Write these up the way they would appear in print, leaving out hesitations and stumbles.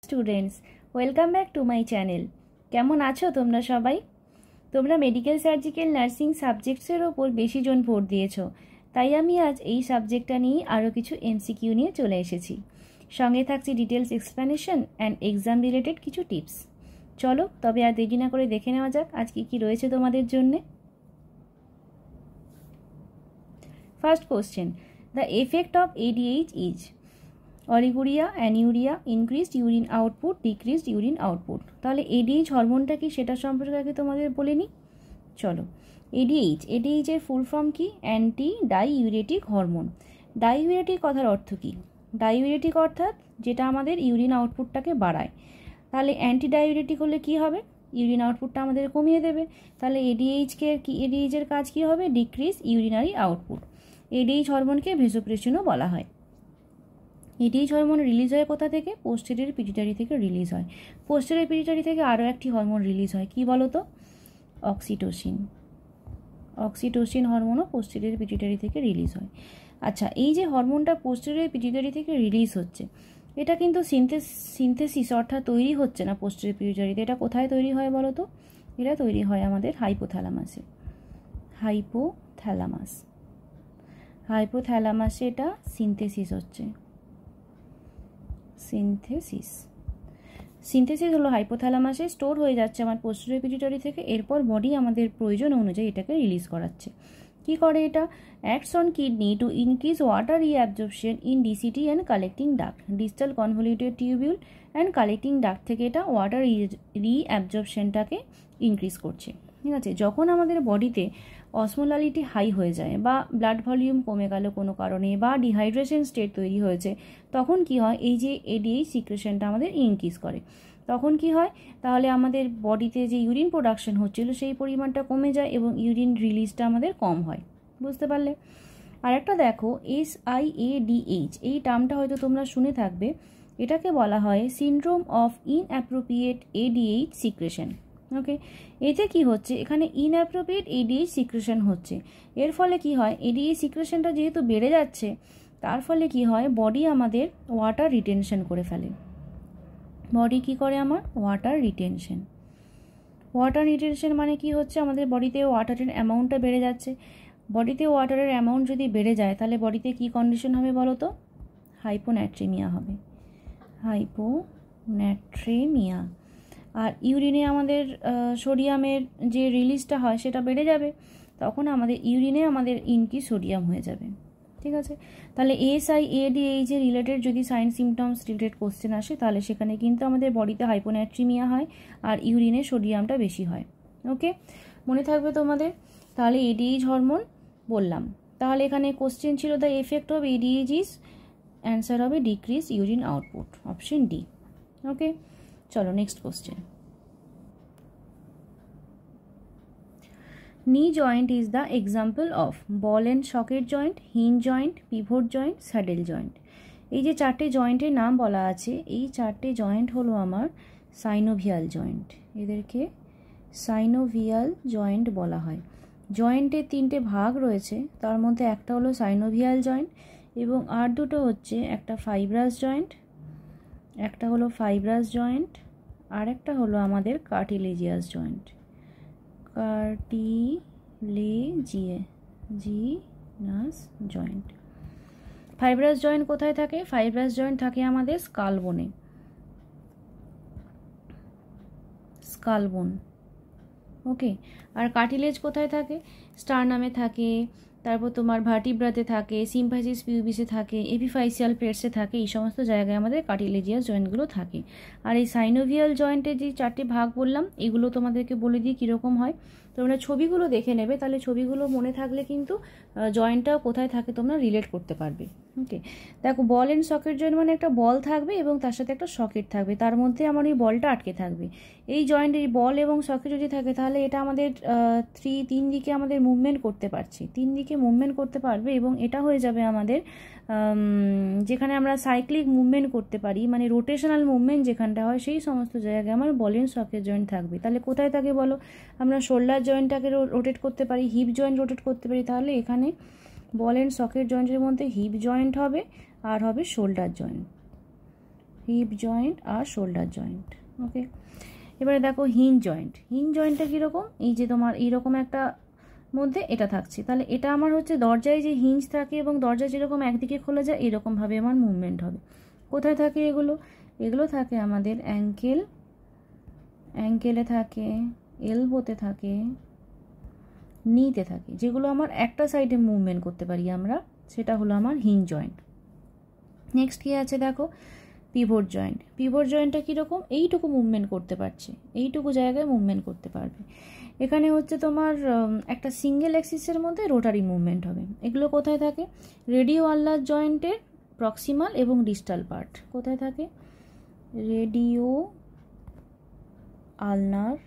Students, welcome back to my channel. কেমন আছো তোমরা সবাই? তোমরা মেডিকেল সার্জিক্যাল নার্সিং সাবজেক্টসের ওপর বেশি জন ভোট দিয়েছো, তাই আমি আজ এই সাবজেক্টটা নিয়ে আরও কিছু এমসিকিউ নিয়ে চলে এসেছি। সঙ্গে থাকছে details explanation and exam related কিছু টিপস। চলো তবে আর দেরি না করে দেখে নেওয়া যাক আজ কী কী রয়েছে তোমাদের জন্যে। First question, the effect of ADH is oliguria, anuria, increased urine output, decreased urine output. তাহলে ADH হরমোনটা কি সেটা সম্পর্কে আগে তোমাদের বলে নিই। চলো, ADH এর ফুল ফর্ম কি? Anti diuretic hormone. ডাইউরেটিক কথার অর্থ কি? ডাইউরেটিক অর্থাৎ যেটা আমাদের ইউরিন আউটপুটটাকে বাড়ায়। তাহলে অ্যান্টি ডাইউরেটিক হলে কি হবে? ইউরিন আউটপুটটা আমাদের কমিয়ে দেবে। তাহলে ADH এর কাজ কি হবে? Decrease urinary output. ADH হরমোনকে ভেসোপ্রেশনও বলা হয়। ADH হরমোন রিলিজ হয় কোথা থেকে? পোস্টেরিয়র পিটুইটারি থেকে রিলিজ হয়। পোস্টেরিয়র পিটুইটারি থেকে আরও একটি হরমোন রিলিজ হয়, কি বলো তো? অক্সিটোসিন। অক্সিটোসিন হরমোনও পোস্টেরিয়র পিটুইটারি থেকে রিলিজ হয়। আচ্ছা, এই যে হরমোনটা পোস্টেরিয়র পিটুইটারি থেকে রিলিজ হচ্ছে, এটা কিন্তু সিনথেসিস অর্থাৎ তৈরি হচ্ছে না পোস্টেরিয়র পিটুইটারিতে। এটা কোথায় তৈরি হয় বলো তো? এটা তৈরি হয় আমাদের হাইপোথ্যালামাসে। হাইপোথ্যালামাসে এটা সিনথেসিস হচ্ছে। সিনথেসিস হলো হাইপোথ্যালামাসে স্টোর হয়ে যাচ্ছে আমার পোস্টেরিয়র পিটুইটারি থেকে, এরপর বডি আমাদের প্রয়োজন অনুযায়ী এটাকে রিলিজ করাচ্ছে। কি করে এটা? Acts on kidney to increase water reabsorption in ডিসিটি and collecting duct, distal convoluted tubule and collecting duct থেকে এটা ওয়াটার রিঅ্যাবজর্পশনটাকে ইনক্রিজ করছে। ঠিক আছে, যখন আমাদের বডিতে অসমোলারিটি হাই হয়ে যায় বা ব্লাড ভলিউম কমে গেল কোনো কারণে বা ডিহাইড্রেশন স্টেট তৈরি হয়েছে, তখন কি হয়? এই যে ADH সিক্রেশনটা আমাদের ইনক্রিজ করে। তখন কি হয়? তাহলে আমাদের বডিতে যে ইউরিন প্রোডাকশন হচ্ছিল সেই পরিমাণটা কমে যায় এবং ইউরিন রিলিজটা আমাদের কম হয়। বুঝতে পারলে? আর একটা দেখো, SIADH, এই টার্মটা হয়তো তোমরা শুনে থাকবে। এটাকে বলা হয় syndrome of inappropriate ADH secretion. Okay, এতে কি হচ্ছে? এখানে ইনঅ্যাপ্রোপ্রিয়েট ADH সিক্রেশন হচ্ছে। এর ফলে কি হয়? ADH সিক্রেশনটা যেহেতু বেড়ে যাচ্ছে, তার ফলে কি হয়? বডি আমাদের ওয়াটার রিটেনশন করে ফেলে। বডি কি করে? আমার ওয়াটার রিটেনশন মানে কি হচ্ছে? আমাদের বডিতে ওয়াটারের অ্যামাউন্টটা বেড়ে যাচ্ছে। বডিতে ওয়াটারের অ্যামাউন্ট যদি বেড়ে যায়, তাহলে বডিতে কি কন্ডিশন হবে বলো তো? হাইপোন্যাট্রেমিয়া হবে। হাইপোন্যাট্রেমিয়া। আর ইউরিনে আমাদের সোডিয়ামের যে রিলিজটা হয় সেটা বেড়ে যাবে, তখন আমাদের ইউরিনে আমাদের ইনক্রিজ সোডিয়াম হয়ে যাবে। ঠিক আছে, তাহলে SIADH এর রিলেটেড যদি সাইন সিমটমস রিলেটেড কোশ্চেন আসে, তাহলে সেখানে কিন্তু আমাদের বডিতে হাইপোন্যাট্রিমিয়া হয় আর ইউরিনে সোডিয়ামটা বেশি হয়। ওকে, মনে থাকবে তোমাদের? তাহলে ADH হরমোন বললাম। তাহলে এখানে কোশ্চেন ছিল the effect of ADH is, answer হবে decrease urine output, option D. Okay, চলো next question. Knee joint is the example of ball and socket joint, hinge joint, pivot joint, saddle joint. এই যে চারটে জয়েন্টের নাম বলা আছে, এই চারটে জয়েন্ট হলো আমার সাইনোভিয়াল জয়েন্ট। এদেরকে সাইনোভিয়াল জয়েন্ট বলা হয়। জয়েন্টের তিনটে ভাগ রয়েছে, তার মধ্যে একটা হলো সাইনোভিয়াল জয়েন্ট এবং আর দুটো হচ্ছে একটা ফাইব্রাস জয়েন্ট, আর একটা হলো আমাদের কার্টিলেজিয়াস জয়েন্ট। কার্টিলেজিয়াস জয়েন্ট। ফাইব্রাস জয়েন্ট কোথায় থাকে? ফাইব্রাস জয়েন্ট থাকে আমাদের স্কালবোন। ওকে, আর কার্টিলেজ কোথায় থাকে? স্টারনামে থাকে, তারপর তোমার ভার্টিব্রাতে থাকে, সিম্পাইসিস পিউবিসে থাকে, এপিফাইসিয়াল প্লেটসে থাকে। এই সমস্ত জায়গায় আমাদের কার্টিলেজিয়াস জয়েন্টগুলো থাকে। আর এই সাইনোভিয়াল জয়েন্টের যে চারটি ভাগ বললাম, এগুলো তোমাদেরকে বলে দিই কীরকম হয়। তোমরা ছবিগুলো দেখে নেবে, তাহলে ছবিগুলো মনে থাকলে কিন্তু জয়েন্টটা কোথায় থাকে তোমরা রিলেট করতে পারবে। ওকে, দেখো, বল অ্যান্ড সকেট জয়েন্ট মানে একটা বল থাকবে এবং তার সাথে একটা সকেট থাকবে, তার মধ্যে আমার এই বলটা আটকে থাকবে। এই জয়েন্ট, এই বল এবং সকেট যদি থাকে, তাহলে এটা আমাদের তিন দিকে আমাদের মুভমেন্ট করতে পারবে এবং এটা হয়ে যাবে আমাদের যেখানে আমরা সাইক্লিক মুভমেন্ট করতে পারি, মানে রোটেশনাল মুভমেন্ট যেখানটা হয়, সেই সমস্ত জায়গায় আমার বল অ্যান্ড সকেট জয়েন্ট থাকবে। তাহলে কোথায় থাকে বলো? আমরা শোল্ডার জয়েন্টটাকে রোটেট করতে পারি, হিপ জয়েন্ট রোটেট করতে পারি। তাহলে এখানে বল অ্যান্ড সকেট জয়েন্টের মধ্যে হিপ জয়েন্ট হবে আর হবে শোল্ডার জয়েন্ট। হিপ জয়েন্ট আর শোল্ডার জয়েন্ট। ওকে, এবারে দেখো হিঞ্জ জয়েন্ট। হিঞ্জ জয়েন্টটা কীরকম, এই যে তোমার এইরকম একটা মধ্যে এটা থাকছে, তাহলে এটা আমার হচ্ছে দরজায় যে হিঞ্জ থাকে এবং দরজা যেরকম একদিকে খোলা যায় এরকমভাবে আমার মুভমেন্ট হবে। কোথায় থাকে এগুলো, এগুলো থাকে আমাদের অ্যাঙ্কেলে থাকে, এলবোতে থাকে, নিতে থাকে, যেগুলো আমার একটা সাইডে মুভমেন্ট করতে পারি আমরা, সেটা হলো আমার হিঞ্জ জয়েন্ট। নেক্সট কী আছে দেখো, পিভট জয়েন্ট। পিভট জয়েন্টটা কীরকম, এইটুকু মুভমেন্ট করতে পারছে, এইটুকু জায়গায় মুভমেন্ট করতে পারবে। এখানে হচ্ছে তোমার একটা সিঙ্গেল অ্যাক্সিসের মধ্যে রোটারি মুভমেন্ট হবে। এগুলো কোথায় থাকে, রেডিও আলনার জয়েন্টের প্রক্সিমাল এবং ডিস্টাল পার্ট। কোথায় থাকে, রেডিও আলনার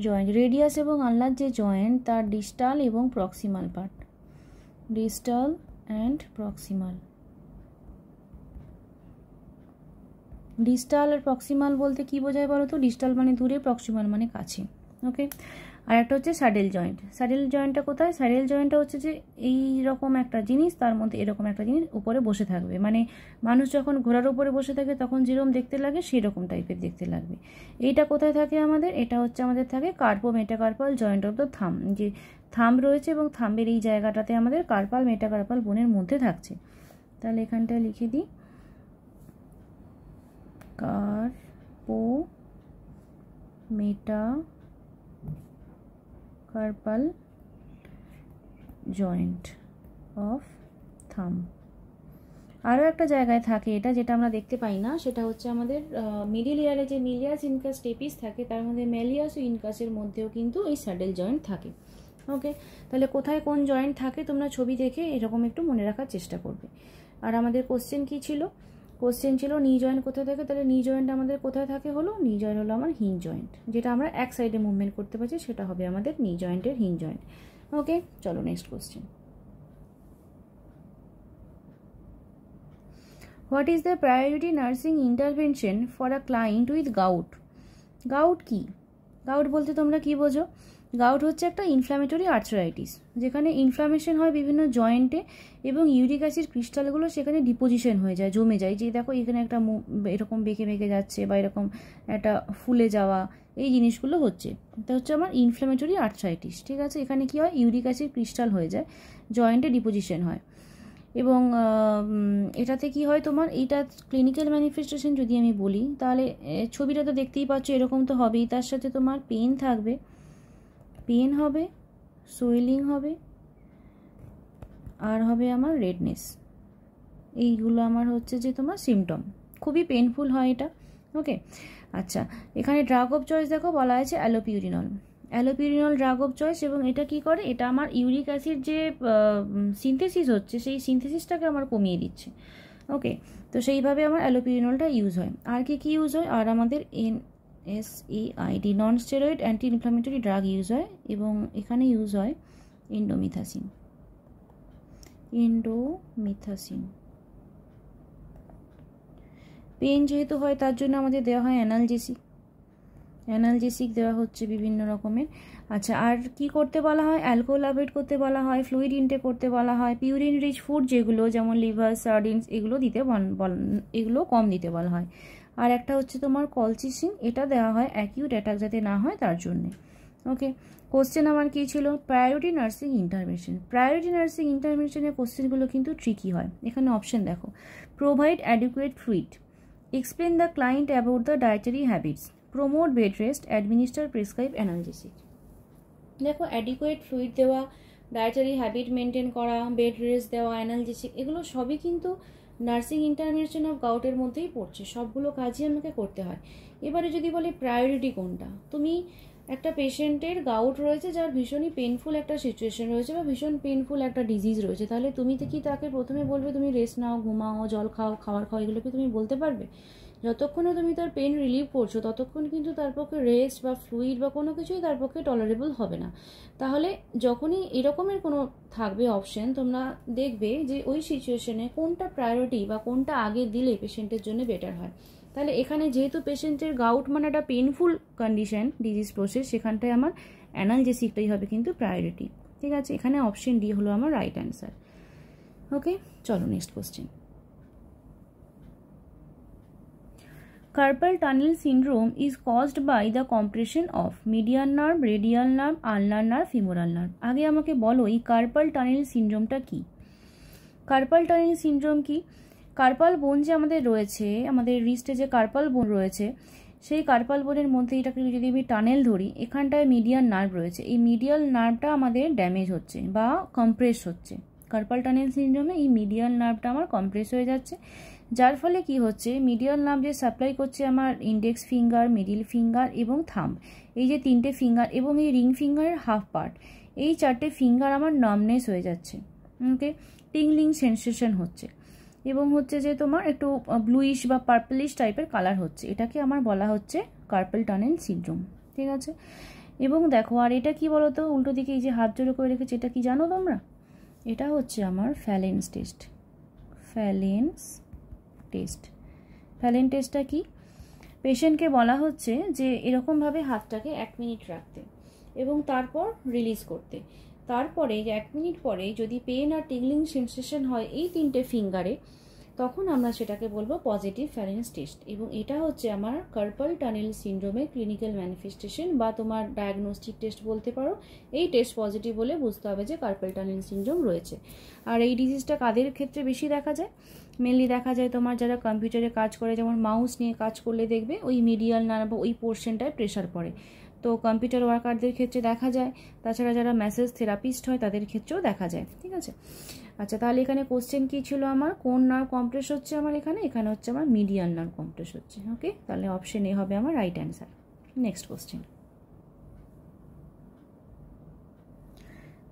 জয়েন্ট, রেডিয়াস এবং আলনার যে জয়েন্ট তার ডিস্টাল এবং proximal part, distal and proximal. Distal আর প্রক্সিমাল বলতে কি বোঝায় বলো তো, ডিস্টাল মানে দূরে, প্রক্সিমাল মানে কাছে। ওকে, আর একটা হচ্ছে স্যাডেল জয়েন্ট। স্যাডেল জয়েন্টটা কোথায়, স্যাডেল জয়েন্টটা হচ্ছে যে এই রকম একটা জিনিস, তার মধ্যে এরকম একটা জিনিস উপরে বসে থাকবে, মানে মানুষ যখন ঘোড়ার উপরে বসে থাকে তখন যেরকম দেখতে লাগে সেরকম টাইপের দেখতে লাগবে। এইটা কোথায় থাকে আমাদের, এটা হচ্ছে আমাদের থাকে carpometacarpal joint of the thumb, যে থাম্ব রয়েছে এবং থাম্বের এই জায়গাটাতে আমাদের কার্পাল মেটাকার্পাল বোনের মধ্যে থাকছে। তাহলে এখানটায় লিখে দিই কার্পো মেটাকার্পাল জয়েন্ট অফ থাম্ব। আরও একটা জায়গায় থাকে এটা, যেটা আমরা দেখতে পাই না, সেটা হচ্ছে আমাদের মিডিল ইয়ারে যে মিলিয়াস ইনকাস টেপিস থাকে তার মধ্যে মেলিয়াস ও ইনকাসের মধ্যেও কিন্তু এই স্যাডেল জয়েন্ট থাকে। ওকে, তাহলে কোথায় কোন জয়েন্ট থাকে তোমরা ছবি দেখে এরকম একটু মনে রাখার চেষ্টা করবে। আর আমাদের কোশ্চেন কি ছিল, কোশ্চেন ছিল নি জয়েন্ট কোথায় থাকে, তাহলে নি জয়েন্ট আমাদের কোথায় থাকে হলো, নি জয়েন্ট হলো আমার হিঞ্জ জয়েন্ট, যেটা আমরা এক সাইডে মুভমেন্ট করতে পারছি সেটা হবে আমাদের নি জয়েন্টের হিঞ্জ জয়েন্ট। ওকে, চলো next question. What is the priority nursing intervention for a client with gout? Gout কি, গাউট বলতে তোমরা কি বোঝো, গাউট হচ্ছে একটা ইনফ্ল্যামেটরি আর্থ্রাইটিস, যেখানে ইনফ্লামেশন হয় বিভিন্ন জয়েন্টে এবং ইউরিক অ্যাসিড ক্রিস্টালগুলো সেখানে ডিপোজিশন হয়ে যায়, জমে যায়। যে দেখো এখানে একটা এরকম বেঁকে বেঁকে যাচ্ছে বা এরকম একটা ফুলে যাওয়া, এই জিনিসগুলো হচ্ছে, এটা হচ্ছে আমার ইনফ্ল্যামেটরি আর্থ্রাইটিস। ঠিক আছে, এখানে কি হয়, ইউরিক অ্যাসিড ক্রিস্টাল হয়ে যায়, জয়েন্টে ডিপোজিশন হয়। এবং এটাতে কি হয় তোমার, এইটা ক্লিনিক্যাল ম্যানিফেস্টেশন যদি আমি বলি তাহলে ছবিটা তো দেখতেই পাচ্ছ, এরকম তো হবেই, তার সাথে তোমার পেন থাকবে, পেন হবে, সোয়েলিং হবে, আর হবে আমার রেডনেস। এইগুলো আমার হচ্ছে যে তোমার সিমটম, খুবই পেনফুল হয় এটা। ওকে, আচ্ছা, এখানে ড্রাগ অফ চয়েস দেখো বলা আছে allopurinol. Allopurinol drug of choice, এবং এটা কি করে, এটা আমার ইউরিক অ্যাসিড যে সিনথেসিস হচ্ছে সেই সিনথেসিসটাকে আমার কমিয়ে দিচ্ছে। ওকে, তো সেইভাবে আমার অ্যালোপিউরিনলটা ইউজ হয়। আর কি কি ইউজ হয়, আর আমাদের NSAID নন steroid anti inflammatory drug use হয়, এবং এখানে ইউজ হয় ইন্ডোমিথাসিন। পেন যেহেতু হয় তার জন্য আমাদের দেওয়া হয় অ্যানালজেসিক দেওয়া হচ্ছে বিভিন্ন রকমের। আচ্ছা, আর কি করতে বলা হয়, অ্যালকোহল অ্যাভয়েড করতে বলা হয়, ফ্লুইড ইনটেক করতে বলা হয়, পিউরিন রিচ ফুড যেগুলো যেমন লিভার, সার্ডিনস, এগুলো দিতে এগুলো কম দিতে বলা হয়। আর একটা হচ্ছে তোমার কলচিসিন, এটা দেওয়া হয় অ্যাকিউট অ্যাটাক যাতে না হয় তার জন্যে। ওকে, কোশ্চেন আমার কী ছিল, priority nursing intervention. Priority nursing ইন্টারভেনশনের কোশ্চেনগুলো কিন্তু ট্রিকি হয়। এখানে অপশন দেখো, provide adequate fluid, explain the client about the dietary habits, promote bed rest, administer prescribe analgesic. দেখো অ্যাডিকুয়েট ফ্লুইড দেওয়া, ডায়েটারি হ্যাবিট মেনটেন করা, বেড রেস্ট দেওয়া, অ্যানালজেসিক, এগুলো সবই কিন্তু নার্সিং ইন্টারভেনশন অফ গাউটের মধ্যেই পড়ছে, সবগুলো কাজই আমাকে করতে হয়। এবারে যদি বলে প্রায়োরিটি কোনটা, তুমি একটা পেশেন্টের গাউট রয়েছে যার ভীষণই পেনফুল একটা সিচুয়েশন রয়েছে বা ভীষণ পেনফুল একটা ডিজিজ রয়েছে, তাহলে তুমি তো কি তাকে প্রথমে বলবে তুমি রেস্ট নাও, ঘুমাও, জল খাও, খাবার খাও, এগুলোকে তুমি বলতে পারবে? যতক্ষণ তুমি তার পেন রিলিভ করছো ততক্ষণ কিন্তু তার পক্ষে রেস্ট বা ফ্লুইড বা কোনো কিছুই তার পক্ষে টলারেবল হবে না। তাহলে যখনই এরকমের কোনো থাকবে অপশন, তোমরা দেখবে যে ওই সিচুয়েশনে কোনটা প্রায়োরিটি বা কোনটা আগে দিলে পেশেন্টের জন্য বেটার হয়। তাহলে এখানে যেহেতু পেশেন্টের গাউট মানে একটা পেনফুল কন্ডিশন, ডিজিজ প্রসেস, সেখানটায় আমার অ্যানালজেসিকটাই হবে কিন্তু প্রায়োরিটি। ঠিক আছে, এখানে অপশন ডি হলো আমার রাইট অ্যান্সার। ওকে, চলো next question. Carpal tunnel syndrome is caused by the compression of median nerve, radial nerve, ulnar nerve, femoral nerve. আগে আমাকে বলো এই কার্পাল টানেল সিনড্রোমটা কি? কার্পাল টানেল সিনড্রোম কি? কার্পাল বোন যে আমাদের রয়েছে, আমাদের রিস্টে যে কার্পাল বোন রয়েছে, সেই কার্পাল বোনের মধ্যে এটাকে যদি আমি টানেল ধরি, এখানটায় মিডিয়ান নার্ভ রয়েছে, এই মিডিয়াল নার্ভটা আমাদের ড্যামেজ হচ্ছে বা কম্প্রেস হচ্ছে। কার্পাল টানেল সিনড্রোমে এই মিডিয়াল নার্ভটা আমার কম্প্রেস হয়ে যাচ্ছে, যার ফলে কি হচ্ছে, মিডিয়াল নার্ভ যে সাপ্লাই করছে আমার ইন্ডেক্স ফিঙ্গার, মিডিল ফিঙ্গার এবং থাম্ব, এই যে তিনটে ফিঙ্গার এবং এই রিং ফিঙ্গারের হাফ পার্ট, এই চারটে ফিঙ্গার আমার নামনেস হয়ে যাচ্ছে, ওকে, টিংলিং সেন্সেশন হচ্ছে এবং হচ্ছে যে তোমার একটু ব্লুইশ বা পার্পলিশ টাইপের কালার হচ্ছে, এটাকে আমার বলা হচ্ছে কার্পাল টানেল সিনড্রোম, ঠিক আছে। এবং দেখো আর এটা কি বলো তো, উল্টো দিকে এই যে হাত জোড়ো করে রেখেছে, এটা কি জানো তোমরা? এটা হচ্ছে আমার ফ্যালেন্স টেস্ট। ফ্যালেন্স টেস্ট, ফ্যালেন টেস্টটা কি? পেশেন্টকে বলা হচ্ছে যে এরকমভাবে হাতটাকে 1 মিনিট রাখতে এবং তারপর রিলিজ করতে, তারপরে 1 মিনিট পরে যদি পেন আর টিংলিং সেন্সেশন হয় এই তিনটে ফিঙ্গারে, তখন আমরা সেটাকে বলবো পজিটিভ ফ্যালেন্স টেস্ট। এবং এটা হচ্ছে আমার কার্পাল টানেল সিনড্রোমের ক্লিনিক্যাল ম্যানিফেস্টেশন বা তোমার ডায়াগনস্টিক টেস্ট বলতে পারো। এই টেস্ট পজিটিভ হলে বুঝতে হবে যে কার্পাল টানেল সিনড্রোম রয়েছে। আর এই ডিজিজটা কাদের ক্ষেত্রে বেশি দেখা যায়? মেনলি দেখা যায় তোমার যারা কম্পিউটারে কাজ করে, যেমন মাউস নিয়ে কাজ করলে দেখবে ওই মিডিয়াল নার্ভ ওই পোর্শনটায় প্রেশার পড়ে, তো কম্পিউটার ওয়ার্কারদের ক্ষেত্রে দেখা যায়। তাছাড়া যারা ম্যাসেজ থেরাপিস্ট হয় তাদের ক্ষেত্রেও দেখা যায়, ঠিক আছে। আচ্ছা, তাহলে এখানে কোশ্চেন কি ছিল আমার? কোন নার্ভ কম্প্রেস হচ্ছে আমার এখানে? এখানে হচ্ছে আমার মিডিয়াল নার্ভ কম্প্রেস হচ্ছে, ওকে। তাহলে অপশন এ হবে আমার right answer. Next question,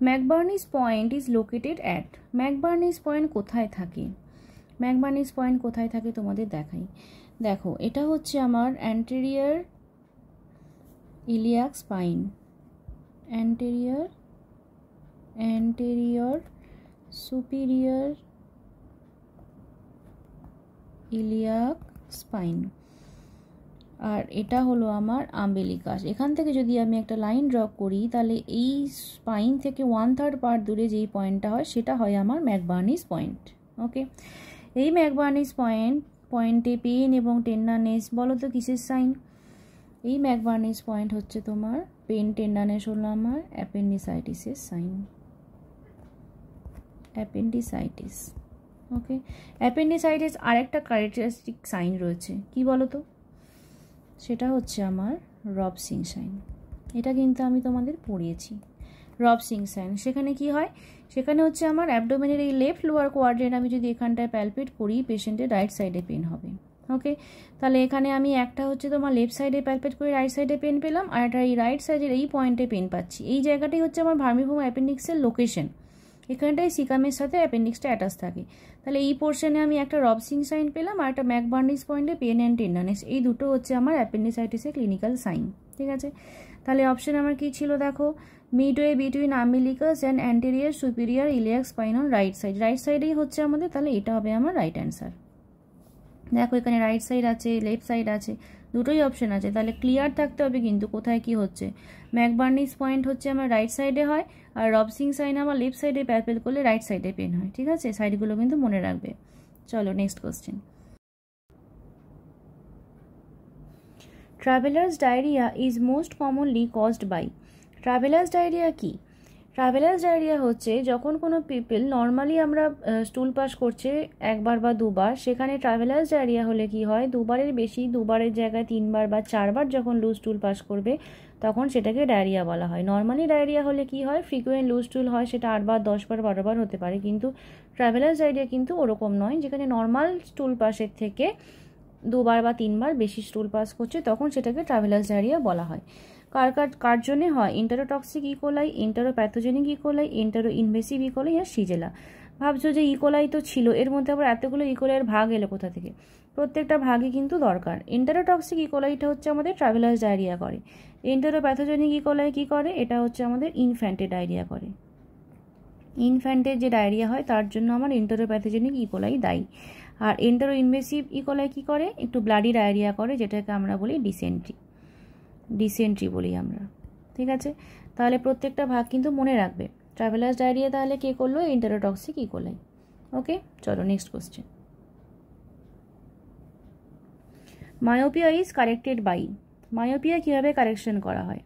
McBurney's point is located at. McBurney's point কোথায় থাকে? ম্যাকবার্নিস পয়েন্ট কোথায় থাকে তোমাদের দেখাই। দেখো এটা হচ্ছে আমার anterior iliac spine, anterior superior iliac spine, আর এটা হলো আমার আম্বেলিকাস। এখান থেকে যদি আমি একটা লাইন ড্র করি, তাহলে এই স্পাইন থেকে 1/3 পার্ট দূরে যেই পয়েন্টটা হয় সেটা হয় আমার ম্যাকবার্নিস পয়েন্ট, ওকে। এই ম্যাকবার্নিস পয়েন্টে পেন এবং টেন্ডারনেস বলো তো কিসের সাইন? এই ম্যাকবার্নিস পয়েন্ট হচ্ছে তোমার পেন টেন্ডারনেস হলো আমার অ্যাপেন্ডিসাইটিসের সাইন, অ্যাপেন্ডিসাইটিস, ওকে। অ্যাপেন্ডিসাইটিস আরেকটা ক্যারেক্টারিস্টিক সাইন রয়েছে, কি বলো তো? সেটা হচ্ছে আমার রবসিং সাইন। এটা কিন্তু আমি তোমাদের পড়িয়েছি, রবসিং সাইন। সেখানে কি হয়? সেখানে হচ্ছে আমার অ্যাবডোমেনের এই লেফট লোয়ার কোয়াড্রেন্ট আমি যদি এখানটায় প্যালপেট করি, পেশেন্টের রাইট সাইডে পেন হবে, ওকে। তাহলে এখানে আমি একটা হচ্ছে তোমার লেফট সাইডে প্যালপেট করে রাইট সাইডে পেন পেলাম, আর একটা এই রাইট সাইডের এই পয়েন্টে পেন পাচ্ছি। এই জায়গাটাই হচ্ছে আমার ভার্মিফর্ম অ্যাপেন্ডিক্সের লোকেশন, এখানটায় সিকামের সাথে অ্যাপেন্ডিক্সটা অ্যাটাচ থাকে। তাহলে এই পোর্শনে আমি একটা রবসিং সাইন পেলাম, আর একটা ম্যাকবার্নিস পয়েন্টে পেন অ্যান্ড টেন্ডারনেস, এই দুটো হচ্ছে আমার অ্যাপেন্ডিসাইটিসের ক্লিনিক্যাল সাইন, ঠিক আছে। তাহলে অপশন আমার কি ছিল দেখো, midway between umbilicus and anterior superior iliac spine on right side. Right সাইডেই হচ্ছে আমাদের, তাহলে এটা হবে আমার রাইট অ্যান্সার। দেখো এখানে রাইট সাইড আছে, লেফট সাইড আছে, দুটোই অপশন আছে, তাহলে ক্লিয়ার থাকতে হবে কিন্তু কোথায় কি হচ্ছে। ম্যাকবার্নিস পয়েন্ট হচ্ছে আমার রাইট সাইডে হয়, আর রবসিং সাইন আমার লেফট সাইডে প্যালপেট করলে রাইট সাইডে পেন হয়, ঠিক আছে। সাইডগুলো কিন্তু মনে রাখবে। চলো next question, travellers diarrhoea is most commonly caused by. Travellers diarrhoea কি? ট্রাভেলার্স ডায়রিয়া হচ্ছে যখন কোনো পিপল নর্মালি আমরা স্টুল পাস করছে একবার বা দুবার, সেখানে ট্রাভেলার্স ডায়রিয়া হলে কি হয়, দুবারের বেশি, দুবারের জায়গায় 3বার বা 4বার যখন লুজ স্টুল পাস করবে তখন সেটাকে ডায়রিয়া বলা হয়। নর্মালি ডায়রিয়া হলে কি হয়, ফ্রিকুয়েন্ট লুজ স্টুল হয়, সেটা 8বার 10বার 12বার হতে পারে, কিন্তু ট্রাভেলার্স ডায়রিয়া কিন্তু ওরকম নয়, যেখানে নর্মাল স্টুল পাসের থেকে 2বার বা 3বার বেশি স্টুল পাস করছে তখন সেটাকে ট্রাভেলার্স ডায়রিয়া বলা হয়। কার জন্যে হয়? ইন্টারোটক্সিক ইকোলাই, ইন্টারোপ্যাথোজেনিক ইকোলাই, ইন্টারো ইনভেসিভ ইকোলাই আর সিজেলা। ভাবছো যে ইকোলাই তো ছিল, এর মধ্যে আবার এতগুলো ইকোলাইয়ের ভাগ এলো কোথা থেকে? প্রত্যেকটা ভাগই কিন্তু দরকার। ইন্টারোটক্সিক ইকোলাইটা হচ্ছে আমাদের ট্রাভেলার্স ডায়রিয়া করে। ইন্টারোপ্যাথোজেনিক ইকোলাই কি করে? এটা হচ্ছে আমাদের ইনফ্যান্টের ডায়রিয়া করে। ইনফ্যান্টের যে ডায়রিয়া হয় তার জন্য আমার ইন্টারোপ্যাথোজেনিক ইকোলাই দায়ী। আর এন্টারো ইনভেসিভ ইকোলাই কি করে? একটু ব্লাডি ডায়রিয়া করে, যেটাকে আমরা বলি ডিসেন্ট্রি বলি আমরা, ঠিক আছে। তাহলে প্রত্যেকটা ভাগ কিন্তু মনে রাখবে। ট্রাভেলার্স ডায়রিয়া তাহলে কে করলো? Enterotoxic E coli, okay. চলো next question, myopia is corrected by, myopia কীভাবে কারেকশন করা হয়?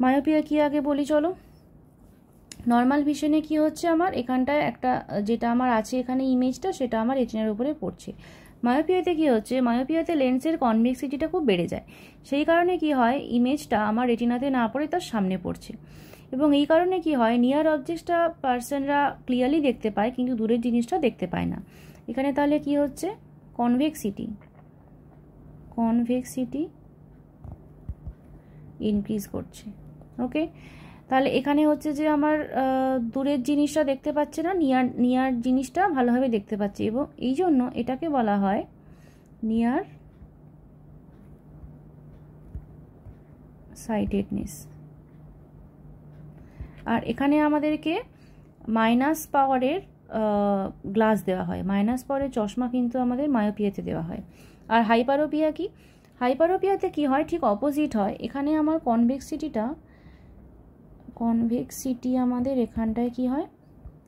মায়োপিয়া কি আগে বলি চলো। নর্মাল ভিশনে কি হচ্ছে, আমার এখানটায় একটা যেটা আমার আছে এখানে ইমেজটা, সেটা আমার রেটিনার উপরে পড়ছে। মায়োপিয়াতে কি হচ্ছে, মায়োপিয়াতে লেন্সের কনভেক্সিটিটা খুব বেড়ে যায়, সেই কারণে কি হয় ইমেজটা আমার রেটিনাতে না পড়ে তার সামনে পড়ছে, এবং এই কারণে কি হয় নিয়ার অবজেক্টটা পার্সনরা ক্লিয়ারলি দেখতে পায় কিন্তু দূরের জিনিসটা দেখতে পায় না। এখানে তাহলে কি হচ্ছে, কনভেক্সিটি ইনক্রিজ করছে। ওকে, তাহলে এখানে হচ্ছে যে আমার দূরের জিনিসটা দেখতে পাচ্ছে না, নিয়ার জিনিসটা ভালোভাবে দেখতে পাচ্ছে, এবং এই জন্য এটাকে বলা হয় নিয়ার সাইটেডনেস। আর এখানে আমাদেরকে মাইনাস পাওয়ারের গ্লাস দেওয়া হয়, মাইনাস পাওয়ারের চশমা কিন্তু আমাদের মায়োপিয়াতে দেওয়া হয়। আর হাইপারোপিয়া কি, হাইপারোপিয়াতে কি হয় ঠিক অপোজিট হয়, এখানে আমার কনভেক্সিটি আমাদের এখানটায় কি হয়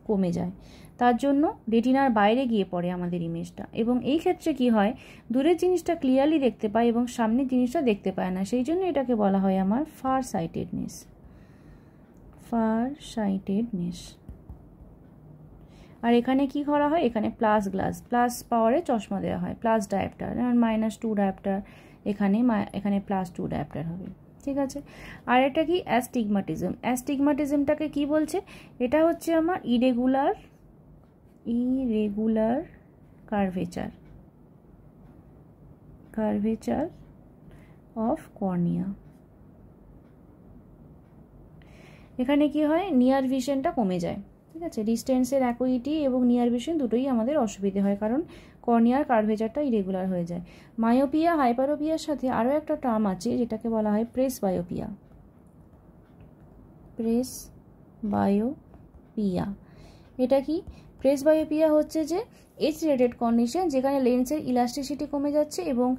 কমে যায়, তার জন্য রেটিনার বাইরে গিয়ে পড়ে আমাদের ইমেজটা, এবং এই ক্ষেত্রে কি হয় দূরের জিনিসটা ক্লিয়ারলি দেখতে পায় এবং সামনের জিনিসটা দেখতে পায় না, সেই জন্য এটাকে বলা হয় আমার ফার সাইটেডনেস। আর এখানে কি করা হয়, এখানে প্লাস গ্লাস, প্লাস পাওয়ারে চশমা দেওয়া হয়, প্লাস ডায়োপ্টার, -2 ডায়োপ্টার, এখানে +2 ডায়োপ্টার হবে। ঠিক আছে, আর এটা কি অ্যাস্টিগমাটিজম, অ্যাস্টিগমাটিজমটাকে কি বলছে, এটা হচ্ছে আমার ইরেগুলার কার্ভেচার অফ কর্নিয়া। এখানে কি হয় নিয়ার ভিশনটা কমে যায়। ঠিক আছে, ডিস্টেন্সের অ্যাকুইটি এবং নিয়ার ভিশন দুটোই আমাদের অসুবিধে হয়, কারণ কর্নিয়ার কার্ভেচারটা ইরেগুলার হয়ে যায়। মায়োপিয়া হাইপারোপিয়ার সাথে আরও একটা টার্ম আছে যেটাকে বলা হয় প্রেসবায়োপিয়া। এটা কি, প্রেসবায়োপিয়া হচ্ছে যে এজ রিলেটেড কন্ডিশন যেখানে লেন্সের ইলাস্টিসিটি কমে যাচ্ছে এবং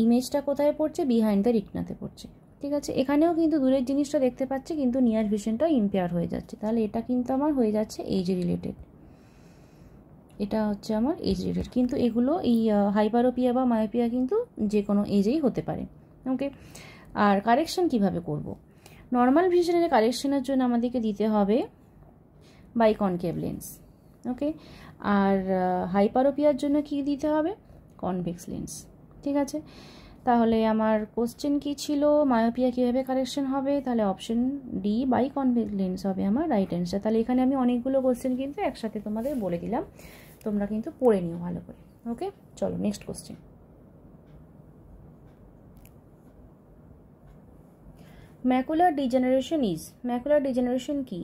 ইমেজটা কোথায় পড়ছে, বিহাইন্ড দ্য রেটিনাতে পড়ছে। ঠিক আছে, এখানেও কিন্তু দূরের জিনিসটা দেখতে পাচ্ছে কিন্তু নিয়ার ভিশনটা ইম্পেয়ার হয়ে যাচ্ছে, তাহলে এটা কিন্তু আমার হয়ে যাচ্ছে এজ রিলেটেড, এটা হচ্ছে আমার এজ রিলেটেড। কিন্তু এগুলো এই হাইপারোপিয়া বা মায়োপিয়া কিন্তু যে কোনো এজেই হতে পারে। ওকে, আর কারেকশন কিভাবে করব, নর্মাল ভিশনের কারেকশনের জন্য আমাদেরকে দিতে হবে বাইকনকেভ লেন্স। ওকে, আর হাইপারোপিয়ার জন্য কি দিতে হবে, কনভেক্স লেন্স। ঠিক আছে, তাহলে আমার কোশ্চেন কি ছিল, মায়োপিয়া কীভাবে কারেকশন হবে, তাহলে অপশন ডি বাইকনভেক্স লেন্স হবে আমার রাইট অ্যান্সার। তাহলে এখানে আমি অনেকগুলো কোশ্চেন কিন্তু একসাথে তোমাদের বলে দিলাম, তোমরা কিন্তু পড়ে নিও ভালো করে। ওকে, চলো নেক্সট কোশ্চেন। ম্যাকুলার ডিজেনারেশন কি,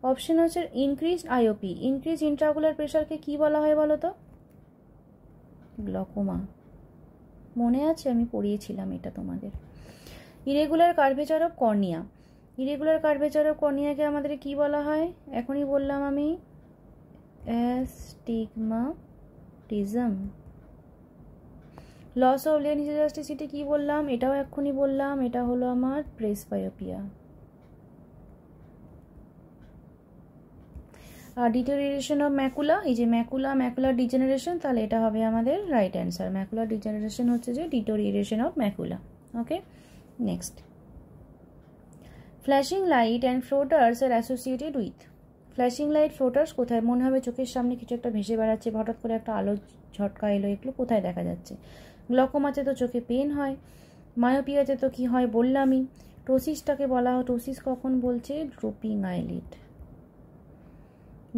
অপশন হচ্ছে ইনক্রিজড আইওপি, ইনক্রিজ ইন্ট্রাকুলার প্রেশারকে কি বলা হয় বলো তো, গ্লকোমা। মনে আছে আমি পড়িয়েছিলাম এটা তোমাদের। ইরেগুলার কার্ভেচার অফ কর্নিয়াকে আমাদের কি বলা হয়, এখনই বললাম আমি astigmatism. Loss of lens elasticity কি বললাম, এটাও এক্ষুনি বললাম, এটা হলো আমার প্রেসবায়োপিয়া। আর ডিটোরিয়েশন অফ ম্যাকুলা, এই যে ম্যাকুলার ডিজেনারেশন, তাহলে এটা হবে আমাদের রাইট অ্যান্সার। ম্যাকুলার ডিজেনারেশন হচ্ছে যে deterioration of macula. Okay, next. Flashing light and floaters are associated with, flashing light floaters কোথায়, মনে হবে চোখের সামনে কিছু একটা ভেসে বেড়াচ্ছে, হঠাৎ করে একটা আলো ঝটকা এলো, এগুলো কোথায় দেখা যাচ্ছে। গ্লকোমাতে তো চোখে পেন হয়, মায়োপিয়াতে তো কি হয় বললামই। টোসিসটাকে বলা হয়, টোসিস কখন বলছে, ড্রপিং আইলিড,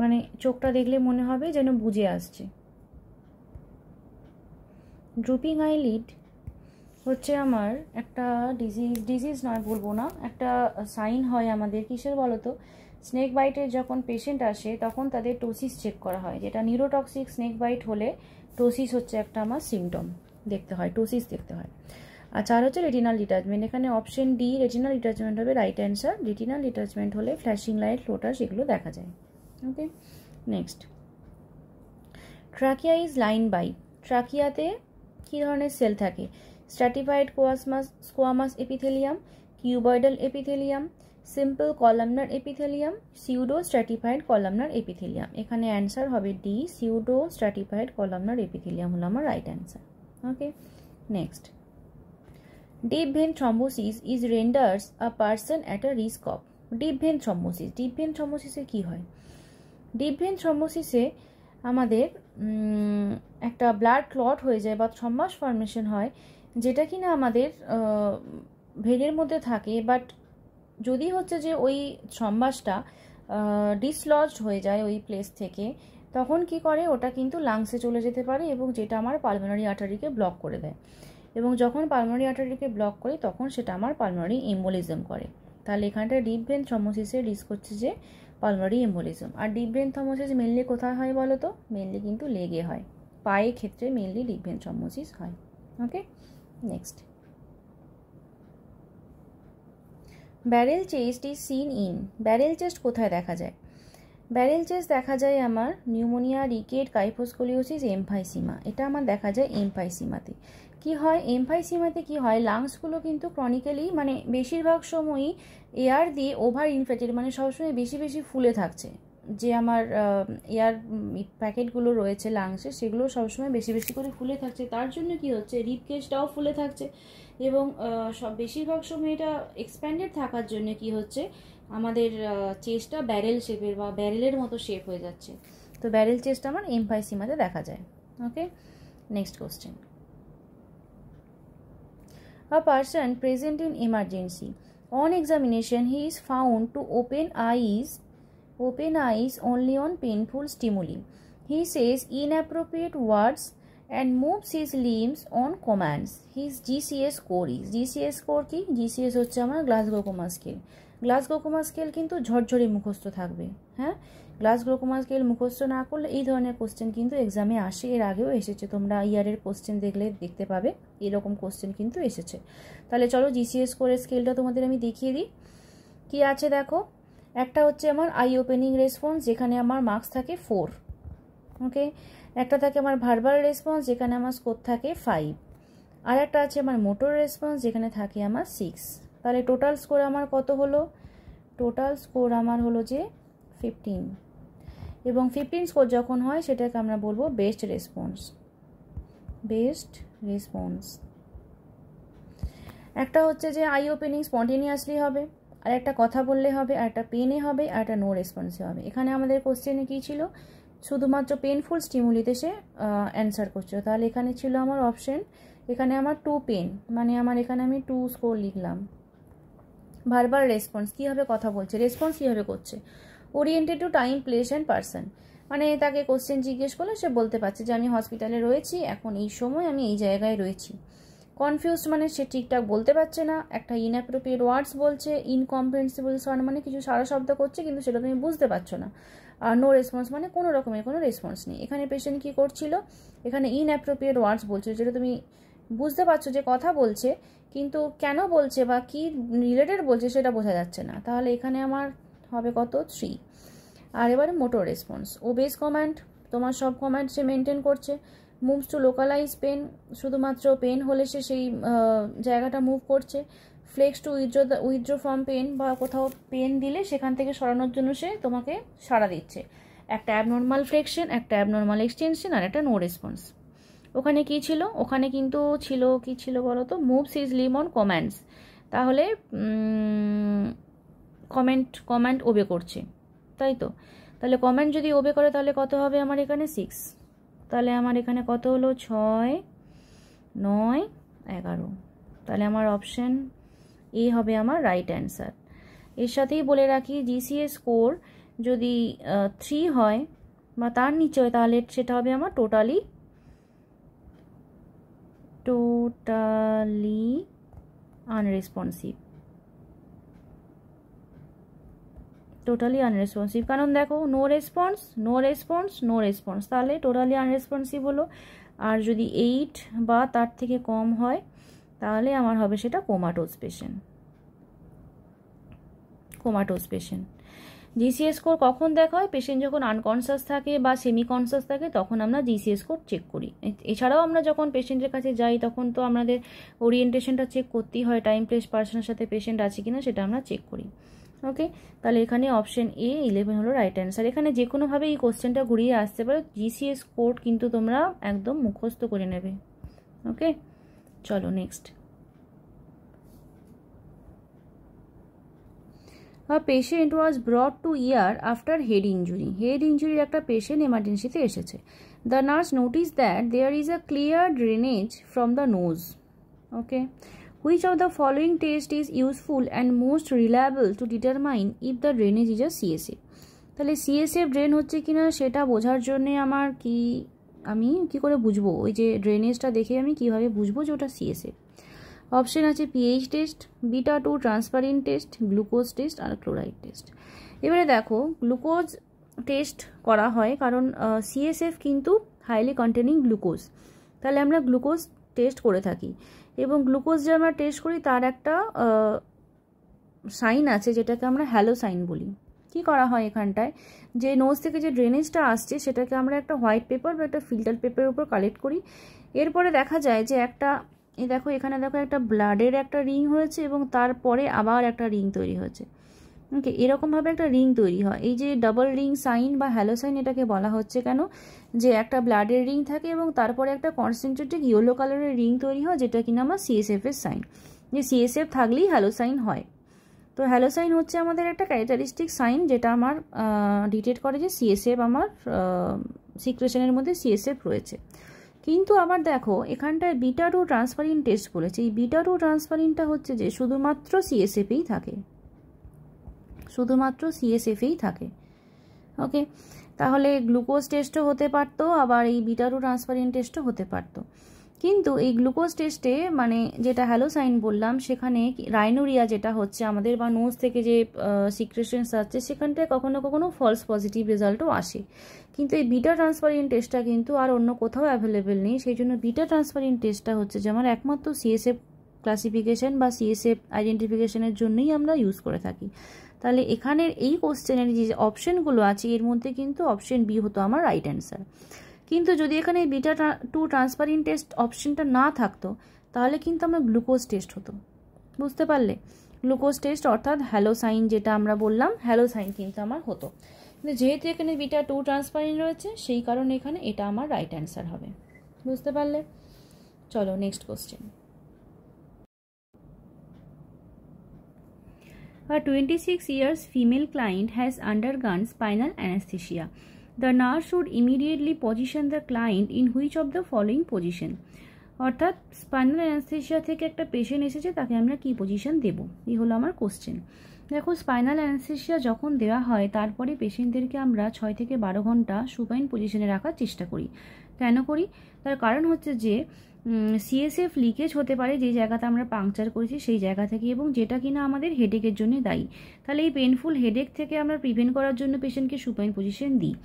মানে চোখটা দেখলে মনে হবে যেন বুজে আসছে। ড্রপিং আইলিড হচ্ছে আমার একটা ডিজিজ নয় বলবো না, একটা সাইন হয় আমাদের কিসের বলো তো, স্নেক বাইটের যখন পেশেন্ট আসে তখন তাদের টোসিস চেক করা হয়, যেটা নিউরোটক্সিক স্নেক বাইট হলে টোসিস হচ্ছে একটা আমার সিমটম দেখতে হয়, টোসিস দেখতে হয়। আচ্ছা, আর হচ্ছে রেটিনাল ডিটাচমেন্ট, এখানে অপশন ডি রেটিনাল ডিটাচমেন্ট হবে রাইট অ্যান্সার। রেটিনাল ডিটাচমেন্ট হলে ফ্ল্যাশিং লাইট ফ্লোটার্স এগুলো দেখা যায়। Okay, next. Trachea is lined by, ট্রাকিয়াতে কী ধরনের সেল থাকে, stratified squamous epithelium, cuboidal epithelium, simple columnar epithelium, pseudo stratified columnar epithelium. এখানে অ্যান্সার হবে D, pseudo stratified columnar epithelium হলো আমার right answer. Okay, next, deep vein thrombosis is renders a person at a risk of. Deep vein thrombosis, deep vein থ্রম্বোসিসে কী হয়? Deep vein থ্রম্বোসিসে আমাদের একটা blood clot হয়ে যায় বা থ্রম্বাস ফর্মেশন হয়, যেটা কিনা আমাদের ভেনের মধ্যে থাকে, বাট যদি হচ্ছে যে ওই থ্রম্বাসটা ডিসলজড হয়ে যায় ওই প্লেস থেকে, তখন কি করে ওটা কিন্তু লাংসে চলে যেতে পারে এবং যেটা আমার পালমোনারি আর্টারিকে ব্লক করে দেয়, এবং যখন পালমোনারি আর্টারিকে ব্লক করে তখন সেটা আমার পালমোনারি এম্বোলিজম করে। তাহলে এখানটা ডিপ ভেন থ্রম্বোসিসের রিস্ক হচ্ছে যে পালমোনারি এম্বোলিজম। আর ডিপ ভেন থ্রম্বোসিস মেনলি কোথায় হয় বলো তো? মেনলি কিন্তু লেগে হয়, পায়ের ক্ষেত্রে মেনলি ডিপ ভেন থ্রম্বোসিস হয়। Okay, next, barrel chest is seen in. Barrel chest কোথায় দেখা যায়? ব্যারেল চেস্ট দেখা যায় আমার নিউমোনিয়া, রিকেট, কাইফোস্কোলিওসিস, এমফাইসিমা। এটা আমার দেখা যায় এমফাইসিমাতে। কি হয় এমফাইসিমাতে? কি হয়, লাংসগুলো কিন্তু ক্রনিক্যালি মানে বেশিরভাগ সময়ই এয়ার দিয়ে ওভার ইনফ্লেটেড, মানে সবসময় বেশি বেশি ফুলে থাকছে। যে আমার এয়ার প্যাকেটগুলো রয়েছে লাংসে, সেগুলো সবসময় বেশি বেশি করে ফুলে থাকছে। তার জন্য কি হচ্ছে, রিপ কেজটাও ফুলে থাকছে, এবং সব বেশিরভাগ সময় এটা এক্সপ্যান্ডেড থাকার জন্য কি হচ্ছে, আমাদের চেস্টটা ব্যারেল শেপের বা ব্যারেলের মতো শেপ হয়ে যাচ্ছে। তো ব্যারেল চেস্ট আমার এমফাইসিমাতে দেখা যায়। Okay, next question, a person present in emergency, on examination he is found to open eyes only on painful stimuli. He says inappropriate words and moves his limbs on commands. His GCS score is, GCS score কি? GCS হচ্ছে আমার Glasgow coma scale. Glasgow coma scale কিন্তু ঝরঝরে মুখস্থ থাকবে। হ্যাঁ, Glasgow coma scale মুখস্থ না করলে এই ধরনের কোশ্চেন কিন্তু এক্সামে আসে, এর আগেও এসেছে, তোমরা ইয়ারের কোশ্চেন দেখলে দেখতে পাবে এরকম কোশ্চেন কিন্তু এসেছে। তাহলে চলো জিসিএস স্কোরের স্কেলটা তোমাদের আমি দেখিয়ে দিই। কি আছে দেখো, একটা হচ্ছে আমার আই ওপেনিং রেসপন্স, যেখানে আমার মার্কস থাকে 4। ওকে, একটা থাকে আমার ভার্বাল রেসপন্স, যেখানে আমার স্কোর থাকে 5। আর একটা আছে আমার মোটর রেসপন্স, যেখানে থাকে আমার 6। তাহলে টোটাল স্কোর আমার কত হলো? টোটাল স্কোর আমার হলো যে 15, এবং 15 স্কোর যখন হয় সেটাকে আমরা বলবো বেস্ট রেসপন্স। Best response. একটা হচ্ছে যে আই ওপেনিং স্পন্টেনিয়াসলি হবে, আর একটা কথা বললে হবে, আর একটা পেনে হবে, আর একটা নো রেসপন্সে হবে। এখানে আমাদের কোশ্চেনে কী ছিল, শুধুমাত্র পেনফুল স্টিমুলিতে সে অ্যান্সার করছিল। তাহলে এখানে ছিল আমার অপশন, এখানে আমার 2 পেন, মানে আমার এখানে আমি 2 স্কোর লিখলাম। ভার্বাল রেসপন্স, কীভাবে কথা বলছে, রেসপন্স কীভাবে করছে, oriented to time, place and person, মানে তাকে কোশ্চেন জিজ্ঞেস করলে সে বলতে পারছে যে আমি হসপিটালে রয়েছি, এখন এই সময় আমি এই জায়গায় রয়েছি। কনফিউজড মানে সে ঠিকঠাক বলতে পারছে না, একটা ইনঅ্যাপ্রোপ্রিয়েট ওয়ার্ডস বলছে, ইনকম্প্রেহেন্সিবল সাউন্ড মানে কিছু সারা শব্দ করছে কিন্তু সেটা তুমি বুঝতে পারছো না। আর নো রেসপন্স মানে কোনো রকমের কোনো রেসপন্স নেই। এখানে পেশেন্ট কী করছিল, এখানে ইনঅ্যাপ্রোপ্রিয়েট ওয়ার্ডস বলছে, যেটা তুমি বুঝতে পারছো যে কথা বলছে, কিন্তু কেন বলছে বা কি রিলেটেড বলছে সেটা বোঝা যাচ্ছে না। তাহলে এখানে আমার হবে কত, 3। আর এবারে মোটর রেসপন্স, ওবেস কমান্ড, তোমার সব কমান্ড সে মেনটেন করছে। মুভস টু লোকালাইজ পেন, শুধুমাত্র পেন হলে সে সেই জায়গাটা মুভ করছে। Flex to withdraw from pain, বা কোথাও পেন দিলে সেখান থেকে সরানোর জন্য সে তোমাকে সাড়া দিচ্ছে। একটা অ্যাবনর্মাল ফ্লেকশন, একটা অ্যাবনর্মাল এক্সটেনশন, আর একটা নো রেসপন্স। ওখানে কি ছিল, ওখানে কিন্তু ছিল কি ছিল বলো তো, moves his limb on commands. তাহলে কমেন্ট ওবে করছে, তাই তো। তাহলে কমেন্ট যদি ওবে করে তাহলে কত হবে আমার এখানে 6। তাহলে আমার এখানে কত হলো, 6, 9, 11। তাহলে আমার অপশন এ হবে আমার রাইট অ্যান্সার। এর সাথেই বলে রাখি, জিসিএস স্কোর যদি 3 হয় বা তার নিচে হয় তাহলে সেটা হবে আমার টোটালি আনরেসপন্সিভ। টোটালি আনরেসপন্সিভ, কারণ দেখো no response, no response, no response, তাহলে টোটালি আনরেসপন্সিভ হলো। আর যদি 8 বা তার থেকে কম হয় তাহলে আমার হবে সেটা comatose patient. Comatose patient. GCS score কখন দেখা হয়, পেশেন্ট যখন আনকনসাস থাকে বা সেমি কনসাস থাকে তখন আমরা জিসিএস স্কোর চেক করি। এছাড়াও আমরা যখন পেশেন্টের কাছে যাই তখন তো আমাদের ওরিয়েন্টেশনটা চেক করতেই হয়, টাইম প্লেস পার্সনের সাথে পেশেন্ট আছে কিনা সেটা আমরা চেক করি। ওকে, তাহলে এখানে অপশন এ 11 হলো রাইট অ্যান্সার। এখানে যে কোনোভাবে এই কোশ্চেনটা ঘুরিয়ে আসতে পারো, জিসিএস কোড কিন্তু তোমরা একদম মুখস্থ করে নেবে। ওকে, চলো next. A patient was brought to ER after head injury. Head injury একটা পেশেন্ট এমার্জেন্সিতে এসেছে। The nurse noticed that there is a clear drainage from the nose. Okay. Which of the following test is useful and most reliable to determine if the drainage is a CSF? তাহলে CSF drain হচ্ছে কিনা সেটা বোঝার জন্যে আমি কি করে বুঝবো? ওই যে ড্রেনেজটা দেখে আমি কিভাবে বুঝবো যে ওটা CSF? অপশন আছে pH test, β2 transferrin test, glucose test আর ক্লোরাইড টেস্ট। এবারে দেখো গ্লুকোজ টেস্ট করা হয় কারণ CSF কিন্তু হাইলি কন্টেনিং গ্লুকোজ, তাহলে আমরা গ্লুকোজ টেস্ট করে থাকি এবং গ্লুকোজ যে আমরা টেস্ট করি তার একটা সাইন আছে যেটাকে আমরা হ্যালো সাইন বলি। কি করা হয় এখানটায়, যে নোজ থেকে যে ড্রেনেজটা আসছে সেটাকে আমরা একটা হোয়াইট পেপার বা একটা ফিল্টার পেপারের উপর কালেক্ট করি। এরপরে দেখা যায় যে দেখো এখানে দেখো একটা ব্লাডের একটা রিং হয়েছে এবং তারপরে আবার একটা রিং তৈরি হয়েছে। ওকে, এরকমভাবে একটা রিং তৈরি হয়। এই যে ডাবল রিং সাইন বা হ্যালো সাইন এটাকে বলা হচ্ছে কেন, যে একটা ব্লাডের রিং থাকে এবং তারপরে একটা কনসেন্ট্রেটেড ইয়েলো কালারের রিং তৈরি হয় যেটা কিনা আমার CSF এর সাইন, যে CSF থাকলেই হ্যালো সাইন হয়। তো হ্যালো সাইন হচ্ছে আমাদের একটা ক্যারেক্টারিস্টিক সাইন যেটা আমার ডিটেক্ট করে যে CSF আমার সিক্রেশনের মধ্যে CSF রয়েছে। কিন্তু আবার দেখো এখানটায় β2 ট্রান্সপারেন্ট টেস্ট বলেছে। এই β2 ট্রান্সপারেন্টটা হচ্ছে যে শুধুমাত্র CSF-এই থাকে, শুধুমাত্র CSF-এই থাকে। ওকে, তাহলে গ্লুকোজ টেস্টও হতে পারতো, আবার এই β2 ট্রান্সপারেন্ট টেস্টও হতে পারতো। কিন্তু এই গ্লুকোজ টেস্টে মানে যেটা হ্যালো সাইন বললাম সেখানে রাইনোরিয়া যেটা হচ্ছে আমাদের বা নোজ থেকে যে সিক্রেশনস আসছে সেখানটায় কখনো কখনো ফলস পজিটিভ রেজাল্টও আসে। কিন্তু এই বিটা ট্রান্সপারেন্ট টেস্টটা কিন্তু আর অন্য কোথাও অ্যাভেলেবেল নেই, সেই জন্য বিটা ট্রান্সপারেন্ট টেস্টটা হচ্ছে যে আমার একমাত্র CSF ক্লাসিফিকেশন বা CSF আইডেন্টিফিকেশনের জন্যই আমরা ইউজ করে থাকি। তাহলে এখানের এই কোশ্চেনের যে অপশনগুলো আছে এর মধ্যে কিন্তু অপশন বি হতো আমার রাইট অ্যান্সার। কিন্তু যদি এখানে β2 ট্রান্সপারেন্ট টেস্ট অপশনটা না থাকতো তাহলে কিন্তু আমরা গ্লুকোজ টেস্ট হতো। বুঝতে পারলে? গ্লুকোজ টেস্ট অর্থাৎ হ্যালো সাইন যেটা আমরা বললাম, হ্যালো সাইন কিন্তু আমার হতো। কিন্তু যেহেতু এখানে β2 ট্রান্সপারেন্ট রয়েছে সেই কারণে এখানে এটা আমার রাইট অ্যান্সার হবে। বুঝতে পারলে? চলো next question. A 26 years female client has undergone spinal anesthesia. The nurse should immediately position the client in which of the following position? অর্থাৎ স্পাইনাল অ্যানেস্থেশিয়া থেকে একটা পেশেন্ট এসেছে, তাকে আমরা কি পজিশন দেব, এই হলো আমার কোশ্চেন। দেখো স্পাইনাল অ্যানেস্থেশিয়া যখন দেওয়া হয় তারপরে পেশেন্টদেরকে আমরা 6 থেকে 12 ঘন্টা সুপাইন পজিশনে রাখার চেষ্টা করি। কেন করি? তার কারণ হচ্ছে যে CSF লিকেজ হতে পারে যে জায়গাতে আমরা পাংচার করেছি সেই জায়গা থেকে, এবং যেটা কিনা আমাদের হেডেকের জন্য দায়ী। তাহলে এই পেনফুল হেডেক থেকে আমরা প্রিভেন্ট করার জন্য পেশেন্টকে সুপাইন পজিশন দিই।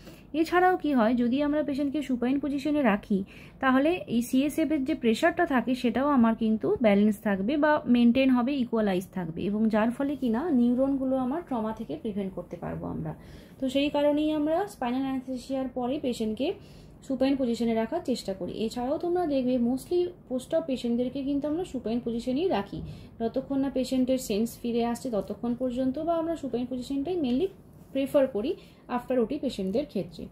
এছাড়াও কি হয়, যদি আমরা পেশেন্টকে সুপাইন পজিশনে রাখি তাহলে এই CSF এর যে প্রেশারটা থাকে সেটাও আমার কিন্তু ব্যালেন্স থাকবে বা মেনটেন হবে, ইকুয়ালাইজ থাকবে, এবং যার ফলে কিনা নিউরনগুলো আমার ট্রমা থেকে প্রিভেন্ট করতে পারবো আমরা। তো সেই কারণেই আমরা স্পাইনাল অ্যানেস্থেশিয়ার পরে পেশেন্টকে সুপাইন পজিশনে রাখার চেষ্টা করি। এছাড়াও তোমরা দেখবে মোস্টলি পোস্ট অপ পেশেন্টদেরকে কিন্তু আমরা সুপাইন পজিশনেই রাখি, যতক্ষণ না পেশেন্টের সেন্স ফিরে আসছে ততক্ষণ পর্যন্ত, বা আমরা সুপাইন পজিশনটাই মেনলি প্রেফার করি আফটার ওটি পেশেন্টদের ক্ষেত্রে।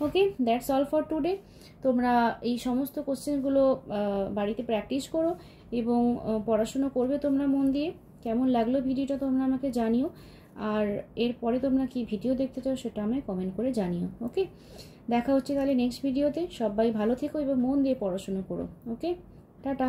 ওকে, দ্যাটস অল ফর টুডে। তোমরা এই সমস্ত কোশ্চেনগুলো বাড়িতে প্র্যাকটিস করো এবং পড়াশুনো করবে তোমরা মন দিয়ে। কেমন লাগলো ভিডিওটা তোমরা আমাকে জানিও, আর এরপরে তোমরা কি ভিডিও দেখতে চাও সেটা আমায় কমেন্ট করে জানিও। ওকে, দেখা হচ্ছে তাহলে নেক্সট ভিডিওতে। সবাই ভালো থেকো এবং মন দিয়ে পড়াশুনো করো। ওকে, টাটা।